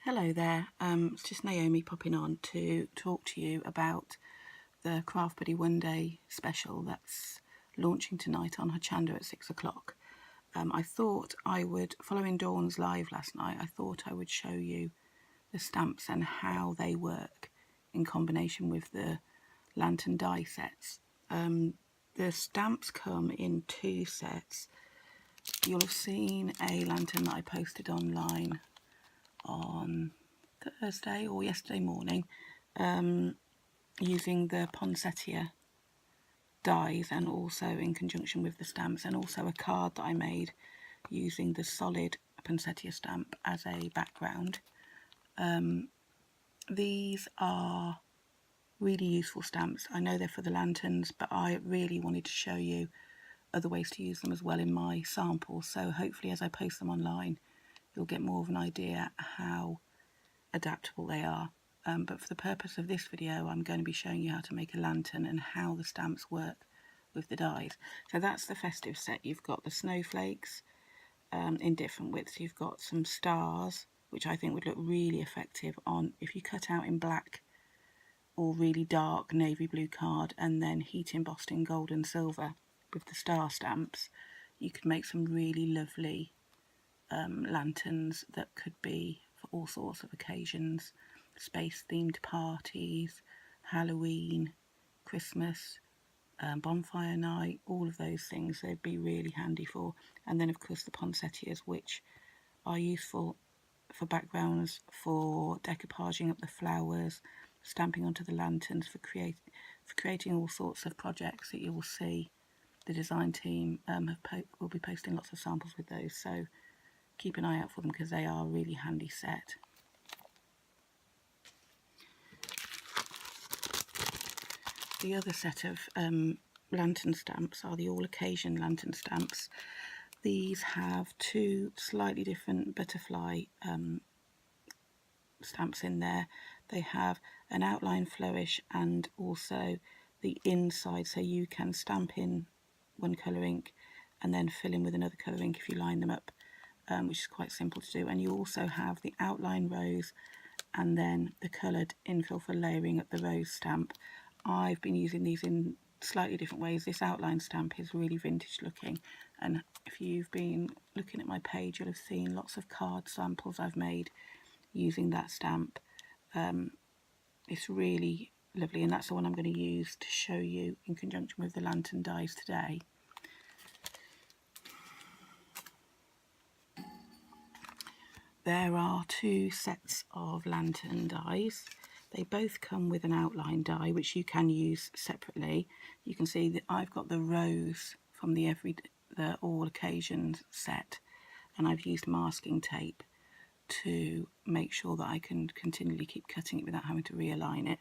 Hello there, it's just Naomi popping on to talk to you about the Craft Buddy One Day special that's launching tonight on Hochanda at 6 o'clock. I thought I would, following Dawn's live last night, I thought I would show you the stamps and how they work in combination with the lantern die sets. The stamps come in two sets. You'll have seen a lantern that I posted online on Thursday or yesterday morning using the poinsettia dies and also in conjunction with the stamps, and also a card that I made using the solid poinsettia stamp as a background. These are really useful stamps. I know they're for the lanterns, but I really wanted to show you other ways to use them as well in my sample, so hopefully as I post them online you'll get more of an idea how adaptable they are. But for the purpose of this video I'm going to be showing you how to make a lantern and how the stamps work with the dies. So that's the festive set. You've got the snowflakes in different widths. You've got some stars, which I think would look really effective on if you cut out in black or really dark navy blue card and then heat embossed in gold and silver with the star stamps. You could make some really lovely lanterns that could be for all sorts of occasions, space themed parties, Halloween, Christmas, bonfire night, all of those things they'd be really handy for. And then of course the poinsettias, which are useful for backgrounds, for decoupaging up the flowers, stamping onto the lanterns, for creating all sorts of projects that you will see. The design team will be posting lots of samples with those, so keep an eye out for them because they are a really handy set. The other set of lantern stamps are the all occasion lantern stamps. These have two slightly different butterfly stamps in there. They have an outline flourish and also the inside, so you can stamp in one colour ink and then fill in with another colour ink if you line them up, which is quite simple to do. And you also have the outline rose and then the coloured infill for layering up the rose stamp. I've been using these in slightly different ways. This outline stamp is really vintage looking, and if you've been looking at my page you'll have seen lots of card samples I've made using that stamp. It's really lovely, and that's the one I'm going to use to show you in conjunction with the lantern dies today. There are two sets of lantern dies. They both come with an outline die which you can use separately. You can see that I've got the rose from the all occasions set, and I've used masking tape to make sure that I can continually keep cutting it without having to realign it.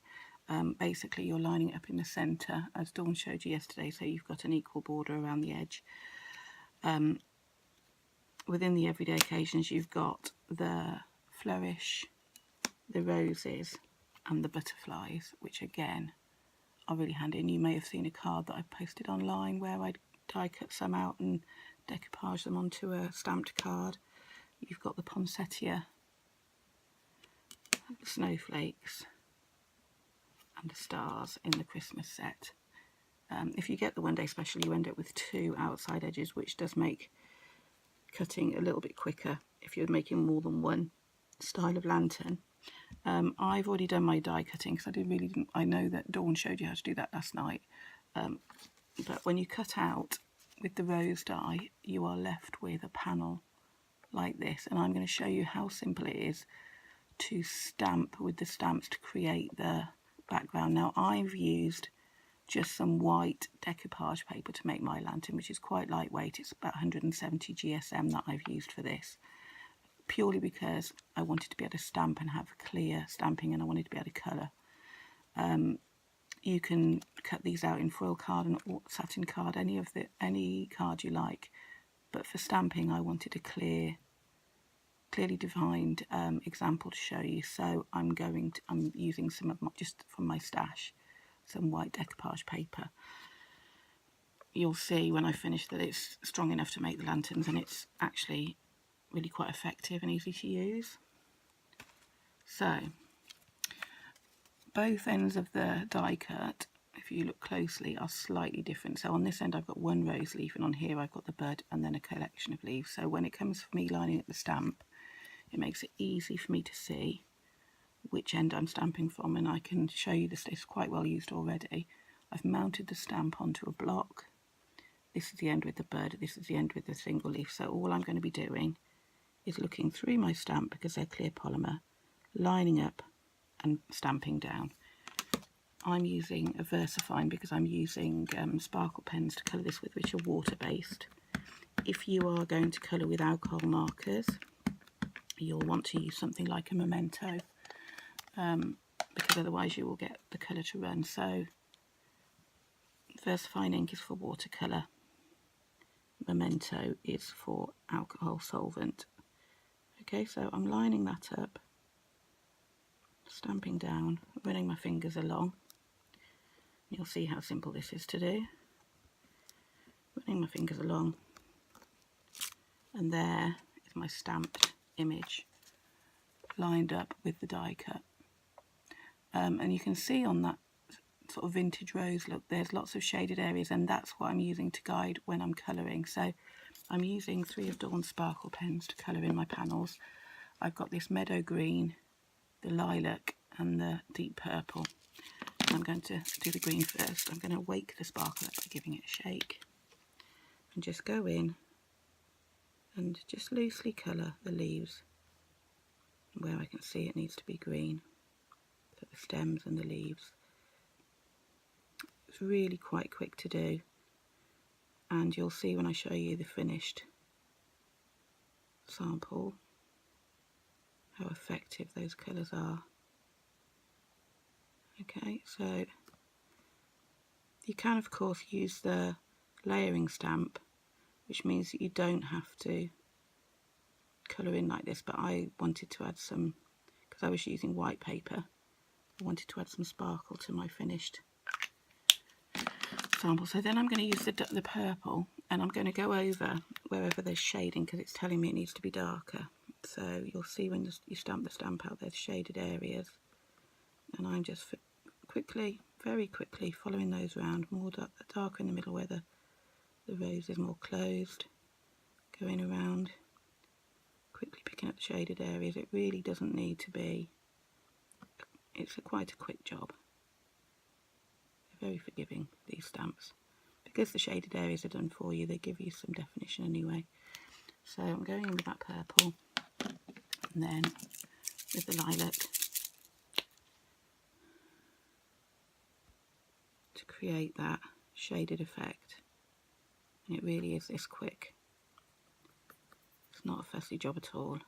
Basically you're lining it up in the centre as Dawn showed you yesterday, so you've got an equal border around the edge. Within the everyday occasions you've got the flourish, the roses and the butterflies, which again are really handy, and you may have seen a card that I posted online where I die cut some out and decoupage them onto a stamped card. You've got the poinsettia, the snowflakes and the stars in the Christmas set. If you get the one day special you end up with two outside edges, which does make cutting a little bit quicker if you're making more than one style of lantern. I've already done my die cutting because I know that Dawn showed you how to do that last night, but when you cut out with the rose die you are left with a panel like this, and I'm going to show you how simple it is to stamp with the stamps to create the background. Now I've used just some white decoupage paper to make my lantern, which is quite lightweight. It's about 170 GSM that I've used for this, purely because I wanted to be able to stamp and have clear stamping, and I wanted to be able to colour. You can cut these out in foil card and satin card, any card you like, but for stamping I wanted a clearly defined example to show you, so I'm using some of just from my stash, some white decoupage paper. You'll see when I finish that it's strong enough to make the lanterns, and it's actually really quite effective and easy to use. So both ends of the die cut, if you look closely, are slightly different. So on this end I've got one rose leaf, and on here I've got the bud and then a collection of leaves. So when it comes for me lining up the stamp, it makes it easy for me to see which end I'm stamping from, and I can show you this. It's quite well used already. I've mounted the stamp onto a block. This is the end with the bud, this is the end with the single leaf. So all I'm going to be doing is looking through my stamp, because they're clear polymer, lining up and stamping down. I'm using a VersaFine because I'm using sparkle pens to colour this with, which are water based. If you are going to colour with alcohol markers, you'll want to use something like a Memento, because otherwise you will get the colour to run. So VersaFine ink is for watercolour, Memento is for alcohol solvent. Okay, so I'm lining that up, stamping down, running my fingers along. You'll see how simple this is to do. Running my fingers along, and there is my stamped image lined up with the die cut. And you can see on that sort of vintage rose look, there's lots of shaded areas, and that's what I'm using to guide when I'm colouring. So I'm using 3 of Dawn sparkle pens to colour in my panels. I've got this meadow green, the lilac and the deep purple. I'm going to do the green first. I'm going to wake the sparkle up by giving it a shake, and just go in and just loosely colour the leaves where I can see it needs to be green, so the stems and the leaves. It's really quite quick to do, and you'll see when I show you the finished sample how effective those colours are. Okay, so you can of course use the layering stamp, which means that you don't have to colour in like this, but I wanted to add some, because I was using white paper, I wanted to add some sparkle to my finished sample. So then I'm going to use the purple, and I'm going to go over wherever there's shading, because it's telling me it needs to be darker. So you'll see when you stamp the stamp out, there's shaded areas, and I'm just quickly, very quickly following those around, more darker in the middle where the rose is more closed, going around, quickly picking up the shaded areas. It really doesn't need to be, it's quite a quick job. They're very forgiving, these stamps. Because the shaded areas are done for you, they give you some definition anyway. So I'm going in with that purple, and then with the lilac to create that shaded effect. And it really is this quick. It's not a fussy job at all.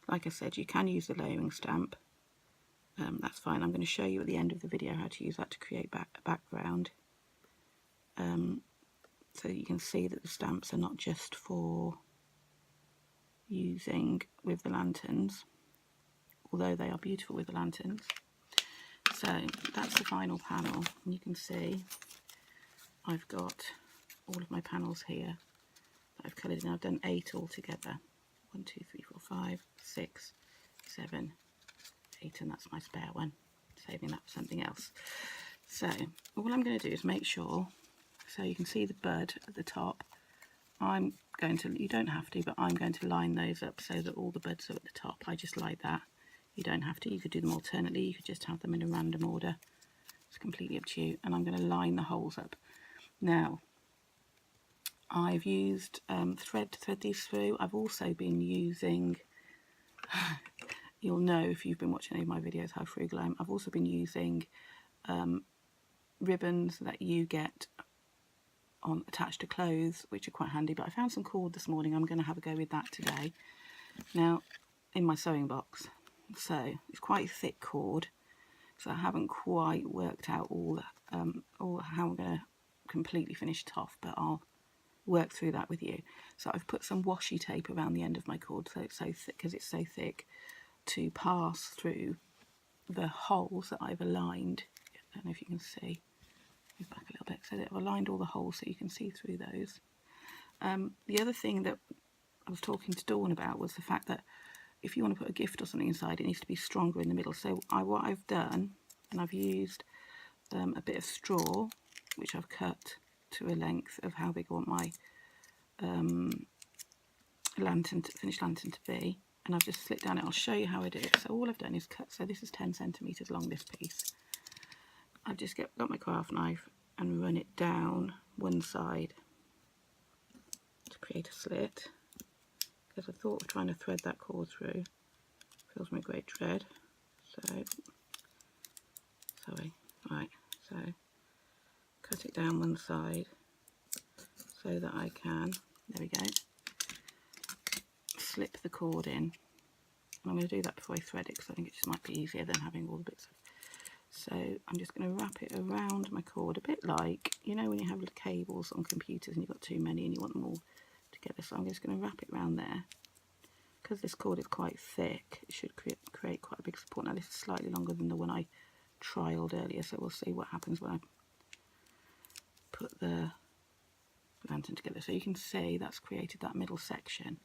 Like I said, you can use the layering stamp. That's fine. I'm going to show you at the end of the video how to use that to create a background. So you can see that the stamps are not just for using with the lanterns, although they are beautiful with the lanterns. So that's the final panel, and you can see I've got all of my panels here that I've coloured in. I've done 8 altogether. 1, 2, 3, 4, 5, 6, 7, 8, and that's my spare one, saving that for something else. So all I'm going to do is make sure, so you can see the bud at the top. I'm going to, you don't have to, but I'm going to line those up so that all the buds are at the top. I just like that. You don't have to. You could do them alternately. You could just have them in a random order. It's completely up to you. And I'm going to line the holes up. Now, I've used thread to thread these through. I've also been using, you'll know if you've been watching any of my videos how frugal I am. I've also been using ribbons that you get on attached to clothes, which are quite handy, but I found some cord this morning. I'm going to have a go with that today. Now, in my sewing box, so it's quite thick cord, so I haven't quite worked out all how I'm going to completely finish it off, but I'll work through that with you. So I've put some washi tape around the end of my cord, so it's so thick, because it's so thick, to pass through the holes that I've aligned. I don't know if you can see. Move back a little bit, so that I've aligned all the holes so you can see through those. The other thing that I was talking to Dawn about was the fact that if you want to put a gift or something inside, it needs to be stronger in the middle. So what I've done, and I've used a bit of straw, which I've cut to a length of how big I want my finished lantern to be, and I've just slit down it. I'll show you how I do it. So all I've done is cut, so this is 10 centimetres long, this piece. I've just got my craft knife and run it down one side to create a slit, because I thought of trying to thread that cord through. Feels my great dread. So, sorry, right, so cut it down one side so that I can, there we go, slip the cord in. And I'm going to do that before I thread it, because I think it just might be easier than having all the bits of. So I'm just going to wrap it around my cord, a bit like, you know, when you have cables on computers and you've got too many and you want them all together. So I'm just going to wrap it around there. Because this cord is quite thick, it should create quite a big support. Now this is slightly longer than the one I trialled earlier, so we'll see what happens when I put the lantern together. So you can see that's created that middle section.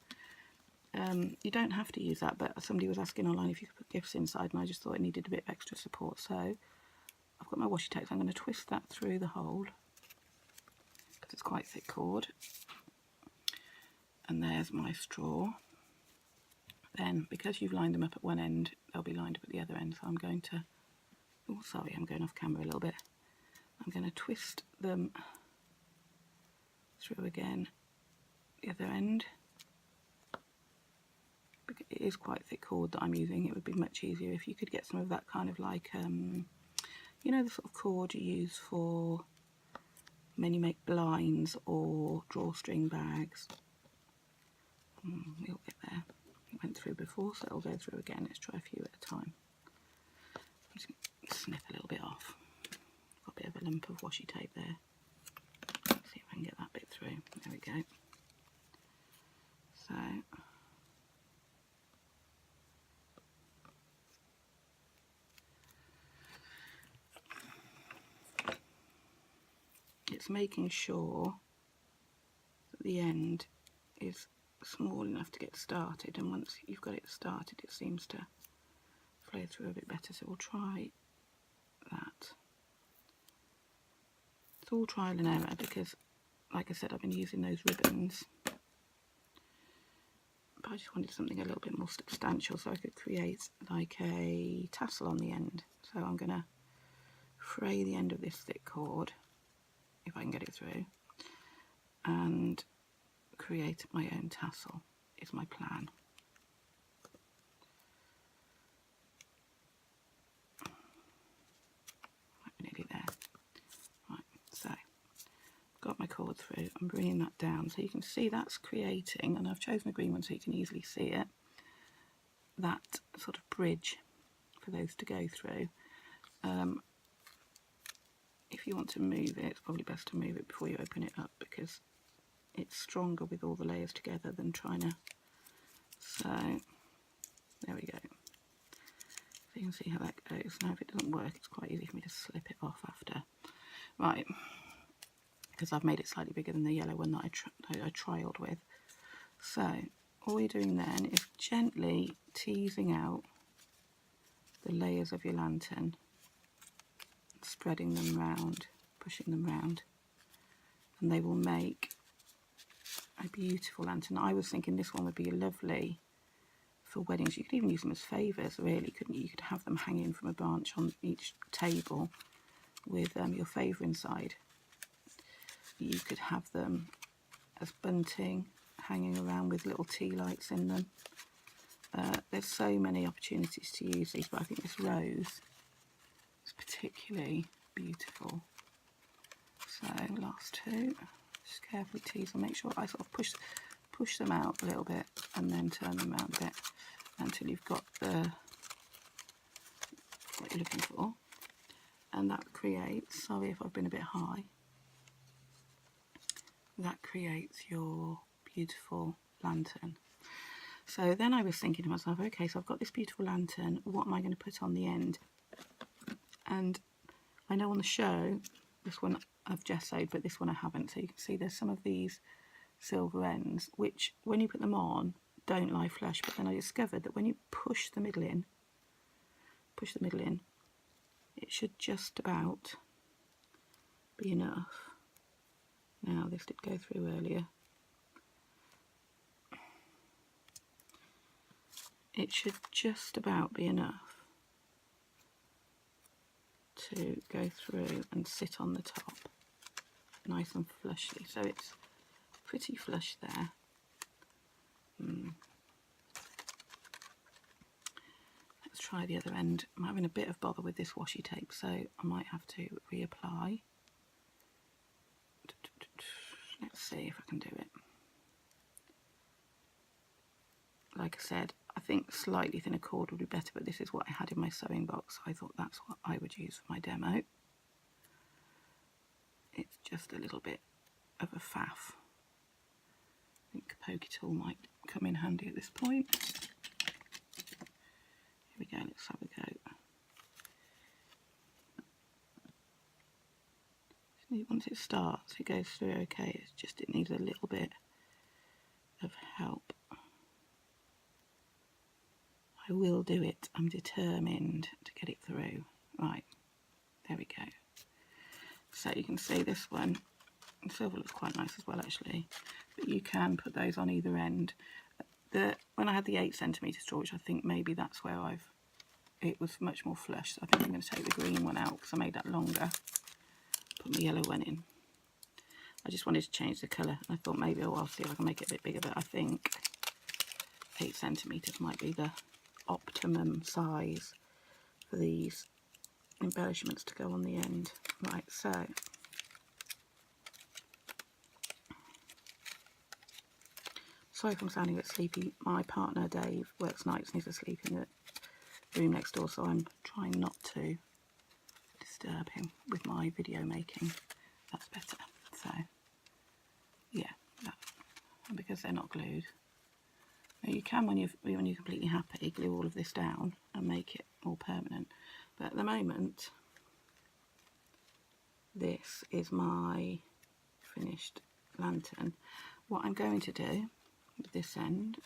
You don't have to use that, but somebody was asking online if you could put gifts inside, and I just thought it needed a bit of extra support. So I've got my washi tape, so I'm going to twist that through the hole, because it's quite thick cord. And there's my straw. Then, because you've lined them up at one end, they'll be lined up at the other end. So I'm going to, oh sorry, I'm going off camera a little bit. I'm going to twist them through again, the other end. It is quite thick cord that I'm using. It would be much easier if you could get some of that kind of like, you know, the sort of cord you use for when you make blinds or drawstring bags. We'll get there. It went through before, so it'll go through again. Let's try a few at a time. I'm just going to snip a little bit off. Got a bit of a lump of washi tape there. Let's see if I can get that bit through. There we go. So it's making sure that the end is small enough to get started, and once you've got it started it seems to flow through a bit better. So we'll try that. It's all trial and error, because like I said, I've been using those ribbons, but I just wanted something a little bit more substantial so I could create like a tassel on the end. So I'm going to fray the end of this thick cord, if I can get it through, and create my own tassel is my plan. We're nearly there. Right, so got my cord through, I'm bringing that down so you can see that's creating, and I've chosen a green one so you can easily see it, that sort of bridge for those to go through. If you want to move it, it's probably best to move it before you open it up, because it's stronger with all the layers together than trying to. So there we go. So you can see how that goes. Now if it doesn't work, it's quite easy for me to slip it off after. Right, because I've made it slightly bigger than the yellow one that I trialled with. So all you're doing then is gently teasing out the layers of your lantern, spreading them round, pushing them round, and they will make a beautiful lantern. I was thinking this one would be lovely for weddings. You could even use them as favours, really, couldn't you? You could have them hanging from a branch on each table with your favour inside. You could have them as bunting, hanging around with little tea lights in them. There's so many opportunities to use these, but I think this rose is particularly beautiful. So last two, just carefully tease and make sure I sort of push them out a little bit and then turn them around a bit until you've got what you're looking for. And that creates, sorry if I've been a bit high, that creates your beautiful lantern. So then I was thinking to myself, okay, so I've got this beautiful lantern, what am I going to put on the end? And I know on the show, this one I've gessoed, but this one I haven't. So you can see there's some of these silver ends, which when you put them on, don't lie flush, but then I discovered that when you push the middle in, it should just about be enough. Now this did go through earlier. It should just about be enough to go through and sit on the top nice and flushly. So it's pretty flush there. Let's try the other end. I'm having a bit of bother with this washi tape, so I might have to reapply. Let's see if I can do it. Like I said, I think slightly thinner cord would be better, but this is what I had in my sewing box, so I thought that's what I would use for my demo. It's just a little bit of a faff. I think a pokey tool might come in handy at this point. Here we go, let's have a go. Once it starts, it goes through okay, it's just it needs a little bit of help. I will do it, I'm determined to get it through. Right, there we go. So you can see this one, the silver looks quite nice as well actually, but you can put those on either end. When I had the 8cm straw, which I think maybe that's where it was much more flush, so I think I'm going to take the green one out because I made that longer. Put my yellow one in. I just wanted to change the colour. I thought maybe, oh, I'll see if I can make it a bit bigger, but I think 8cm might be the optimum size for these embellishments to go on the end. Right, so sorry if I'm sounding a bit sleepy. My partner Dave works nights and he's asleep in the room next door, so I'm trying not to disturb him with my video making. That's better. So yeah, because they're not glued. Now you can, when you're completely happy, glue all of this down and make it more permanent, but at the moment this is my finished lantern. What I'm going to do with this end,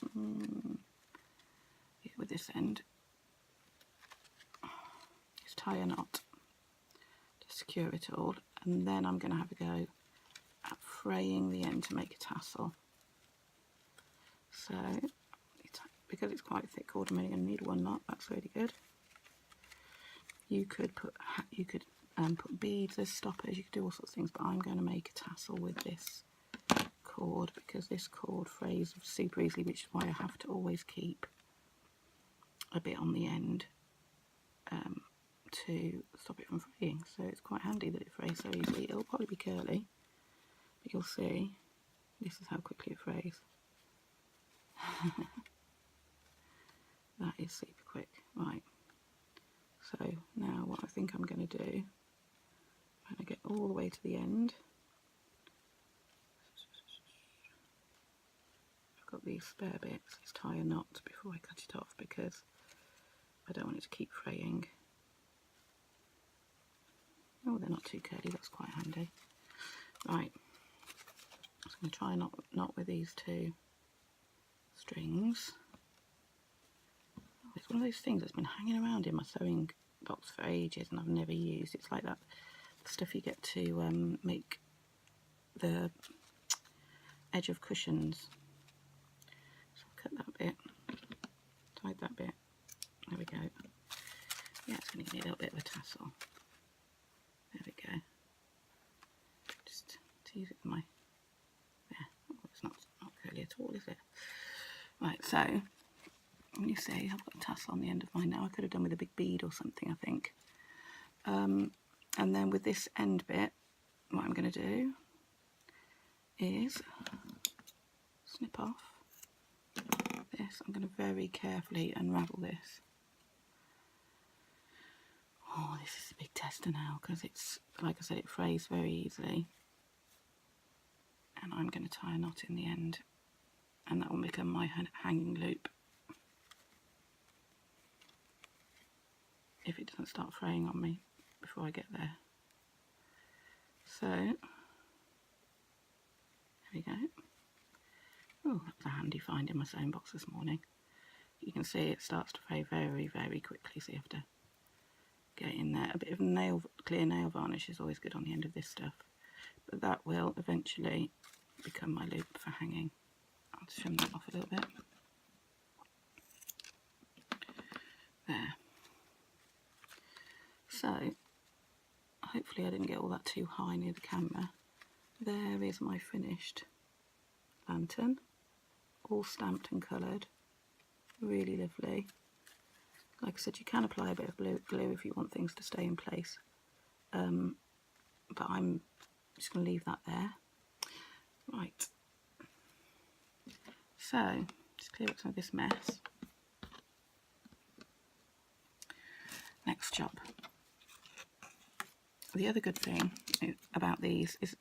is tie a knot to secure it all, and then I'm going to have a go at fraying the end to make a tassel. So because it's quite thick cord, I'm only going to need one knot. That's really good. You could put beads as stoppers. You could do all sorts of things, but I'm going to make a tassel with this cord because this cord frays super easily, which is why I have to always keep a bit on the end to stop it from fraying. So it's quite handy that it frays so easily. It'll probably be curly, but you'll see this is how quickly it frays. That is super quick. Right, so now what I think I'm going to do, I'm going to get all the way to the end. I've got these spare bits. Let's tie a knot before I cut it off because I don't want it to keep fraying. Oh, they're not too curly, that's quite handy. Right, so I'm going to try a knot with these two strings. It's one of those things that's been hanging around in my sewing box for ages and I've never used. It's like that stuff you get to make the edge of cushions. So I'll cut that bit, tied that bit, there we go. Yeah, it's going to give me a little bit of a tassel. There we go. Just to use it for my, there, oh, it's not curly at all, is it? Right, so you see I've got a tassel on the end of mine now. I could have done with a big bead or something, I think. And then with this end bit, what I'm going to do is snip off this. I'm going to very carefully unravel this. Oh, this is a big tester now because it's, like I said, it frays very easily. And I'm going to tie a knot in the end and that will become my hanging loop. If it doesn't start fraying on me before I get there. So, there we go. Oh, that's a handy find in my sewing box this morning. You can see it starts to fade very, very quickly, so you have to get in there. A bit of clear nail varnish is always good on the end of this stuff, but that will eventually become my loop for hanging. I'll trim that off a little bit. There. So, hopefully I didn't get all that too high near the camera. There is my finished lantern, all stamped and coloured. Really lovely. Like I said, you can apply a bit of glue if you want things to stay in place, but I'm just going to leave that there. Right, so just clear up some of this mess. Next job. The other good thing about these is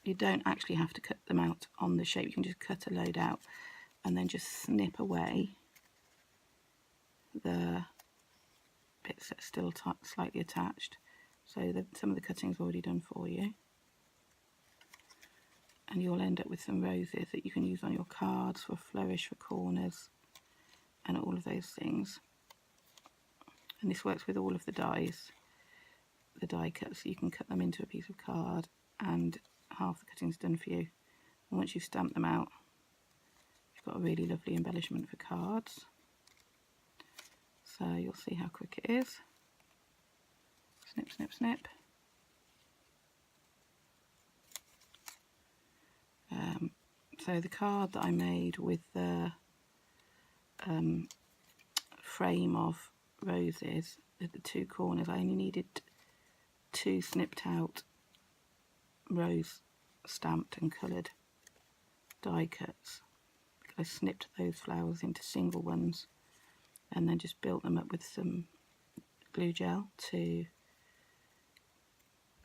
you don't actually have to cut them out on the shape. You can just cut a load out and then just snip away the bits that are still slightly attached. So some of the cutting's already done for you. And you'll end up with some roses that you can use on your cards for flourish, for corners, and all of those things. And this works with all of the dies, the die cuts. So you can cut them into a piece of card and half the cutting's done for you. And once you've stamped them out, you've got a really lovely embellishment for cards. So you'll see how quick it is. Snip, snip, snip. So the card that I made with the frame of roses at the two corners, I only needed 2 snipped out rose stamped and coloured die cuts. I snipped those flowers into single ones and then just built them up with some glue gel to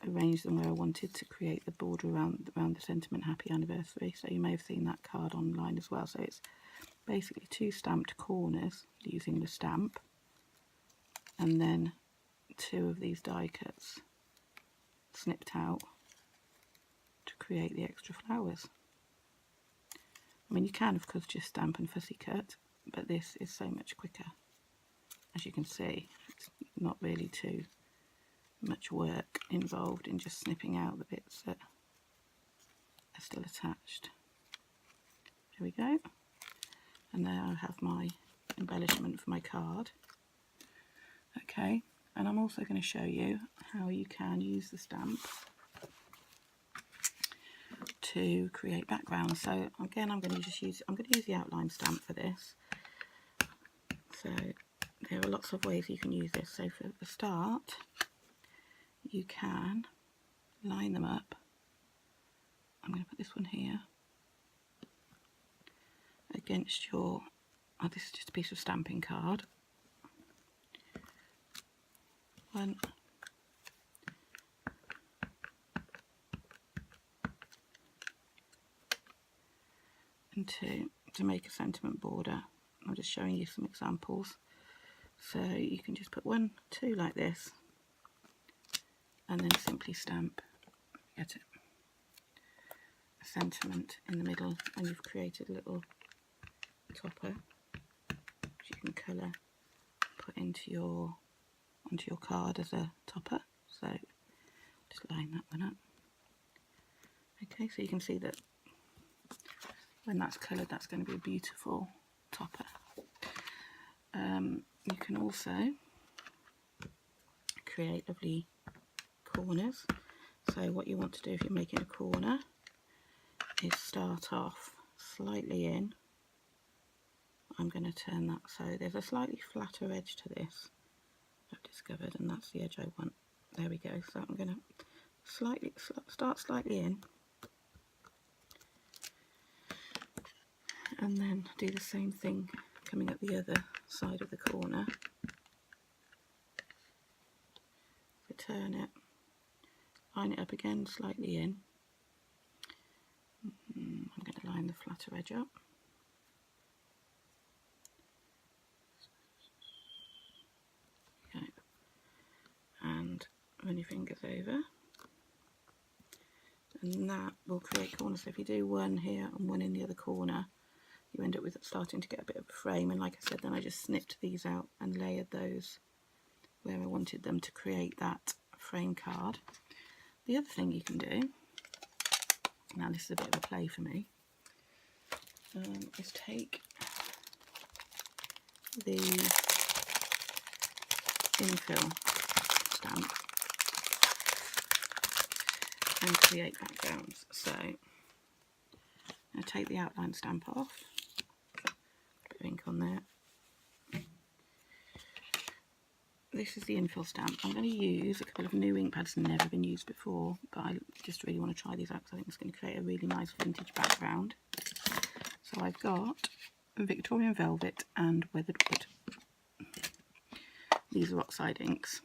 arrange them where I wanted to create the border around the sentiment happy anniversary. So you may have seen that card online as well. So it's basically 2 stamped corners using the stamp and then 2 of these die cuts snipped out to create the extra flowers. I mean, you can of course just stamp and fussy cut, but this is so much quicker. As you can see, it's not really too much work involved in just snipping out the bits that are still attached. There we go. And there I have my embellishment for my card. Okay, and I'm also going to show you how you can use the stamp to create backgrounds. So again, I'm going to use the outline stamp for this. So there are lots of ways you can use this. So for the start, you can line them up. I'm going to put this one here against your, this is just a piece of stamping card. 1, and 2 to make a sentiment border. I'm just showing you some examples. So you can just put 1, 2 like this, and then simply stamp, get it, a sentiment in the middle, and you've created a little topper which you can colour, put onto your card as a topper. So just line that one up. Okay, so you can see that when that's coloured, that's going to be a beautiful topper. You can also create lovely corners. So what you want to do if you're making a corner is start off slightly in. I'm going to turn that so there's a slightly flatter edge to this, I've discovered, and that's the edge I want. There we go. So I'm going to start slightly in and then do the same thing coming up the other side of the corner. So turn it, line it up again slightly in. I'm going to line the flatter edge up. Okay. And run your fingers over and that will create corners. So if you do one here and one in the other corner, you end up with it starting to get a bit of a frame. And like I said, then I just snipped these out and layered those where I wanted them to create that frame card. The other thing you can do, now this is a bit of a play for me, is take the infill stamp and create backgrounds. So I'm going to take the outline stamp off, a bit of ink on there. This is the infill stamp. I'm going to use a couple of new ink pads, never been used before, but I just really want to try these out because I think it's going to create a really nice vintage background. So I've got Victorian Velvet and Weathered Wood. These are oxide inks.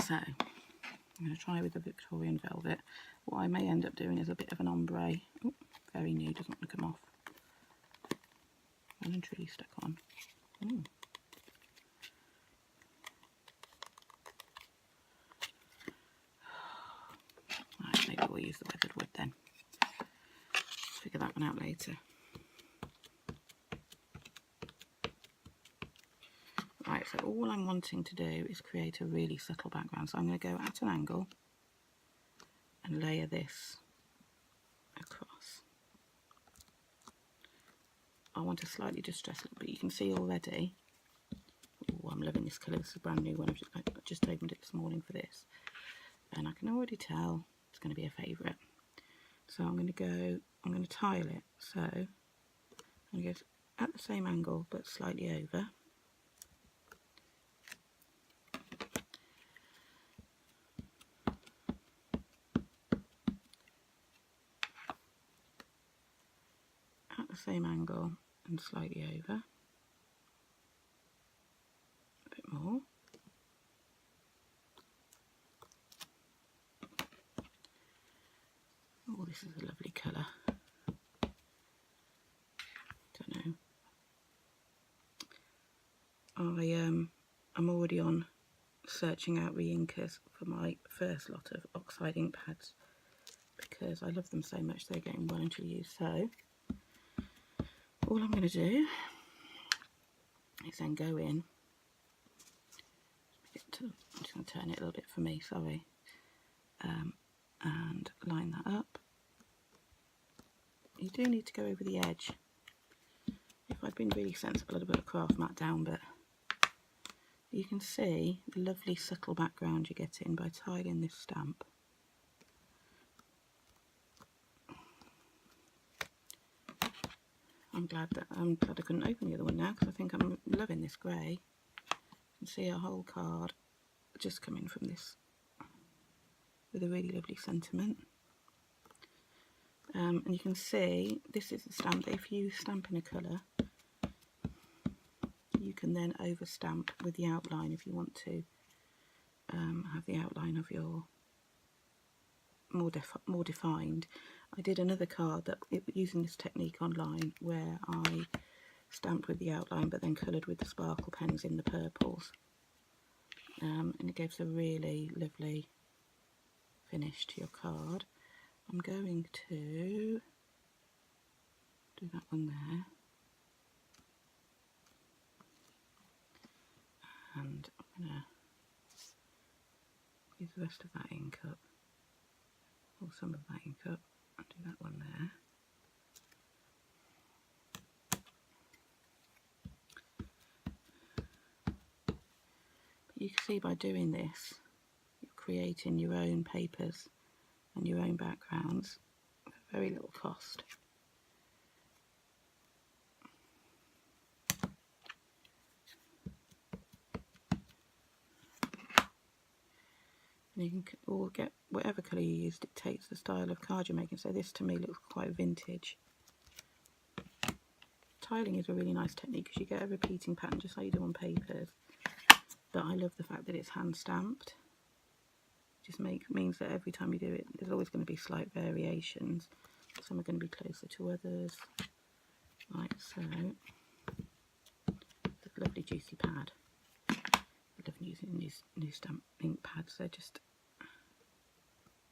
So I'm going to try with the Victorian Velvet. What I may end up doing is a bit of an ombre. Ooh, very new, doesn't want to come off. Well and truly stuck on. Ooh. Right, maybe we'll use the Weathered Wood then. Figure that one out later. Right, so all I'm wanting to do is create a really subtle background. So I'm going to go at an angle and layer this across. I want to slightly distress it, but you can see already. Oh, I'm loving this colour. This is a brand new one. I've just opened it this morning for this, and I can already tell it's going to be a favourite. So I'm going to tile it. So I'm going to go at the same angle but slightly over. At the same angle and slightly over. A bit more. Oh, this is a lovely colour. Don't know. I'm already on searching out re-inkers for my first lot of oxide ink pads because I love them so much. They're getting well and truly used. So all I'm going to do is then go in. I'm just going to turn it a little bit for me, sorry, and line that up. You do need to go over the edge. If I'd been really sensible, I'd have put a craft mat down, but you can see the lovely subtle background you get in by tiling this stamp. I'm glad I couldn't open the other one now because I think I'm loving this grey. You can see a whole card just coming from this with a really lovely sentiment. And you can see this is a stamp that if you stamp in a colour, you can then over stamp with the outline if you want to have the outline of your more defined. I did another card that using this technique online where I stamped with the outline but then coloured with the sparkle pens in the purples, and it gives a really lovely finish to your card. I'm going to do that one there, and I'm going to use the rest of that ink up, or some of that ink up, and do that one there. But you can see by doing this, you're creating your own papers and your own backgrounds for very little cost. And you can all get whatever colour you use dictates the style of card you're making. So this to me looks quite vintage. Tiling is a really nice technique because you get a repeating pattern just like you do on papers. But I love the fact that it's hand stamped. It just means that every time you do it, there's always going to be slight variations. Some are going to be closer to others, like so. It's a lovely juicy pad. I love using these new stamp ink pads. They're just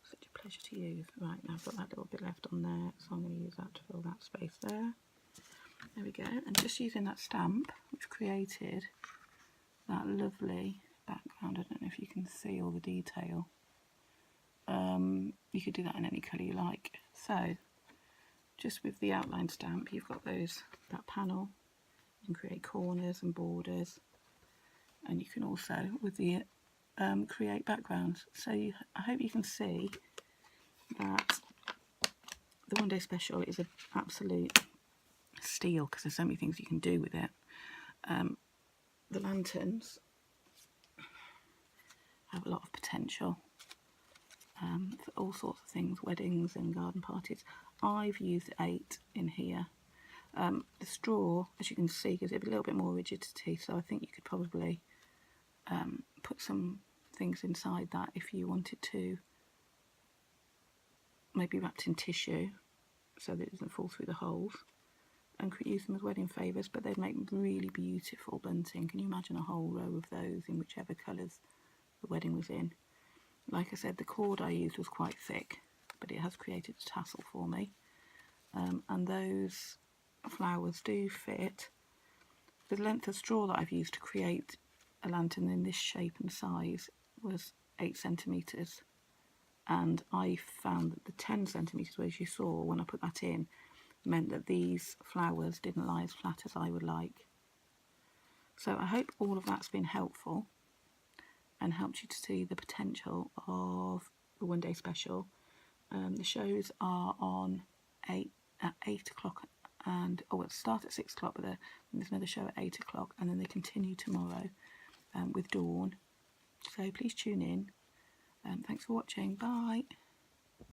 such a pleasure to use. Right, now I've got that little bit left on there, so I'm going to use that to fill that space there. There we go, and just using that stamp, which created that lovely background. I don't know if you can see all the detail. You could do that in any colour you like. So, just with the outline stamp, you've got that panel. You can create corners and borders, and you can also, with the create backgrounds. So I hope you can see that the One Day Special is an absolute steal because there's so many things you can do with it. The lanterns have a lot of potential for all sorts of things, weddings and garden parties. I've used 8 in here. The straw, as you can see, gives it a little bit more rigidity, so I think you could probably put some things inside that if you wanted to, maybe wrapped in tissue so that it doesn't fall through the holes, and could use them as wedding favours, but they'd make really beautiful bunting. Can you imagine a whole row of those in whichever colours the wedding was in? Like I said, the cord I used was quite thick, but it has created a tassel for me, and those flowers do fit. The length of straw that I've used to create a lantern in this shape and size was 8 centimetres, and I found that the 10 centimetres, as you saw when I put that in, meant that these flowers didn't lie as flat as I would like. So I hope all of that's been helpful and helped you to see the potential of the One Day Special. The shows are on at 8 o'clock, and it start at 6 o'clock, but there's another show at 8 o'clock, and then they continue tomorrow with Dawn. So please tune in. Thanks for watching. Bye.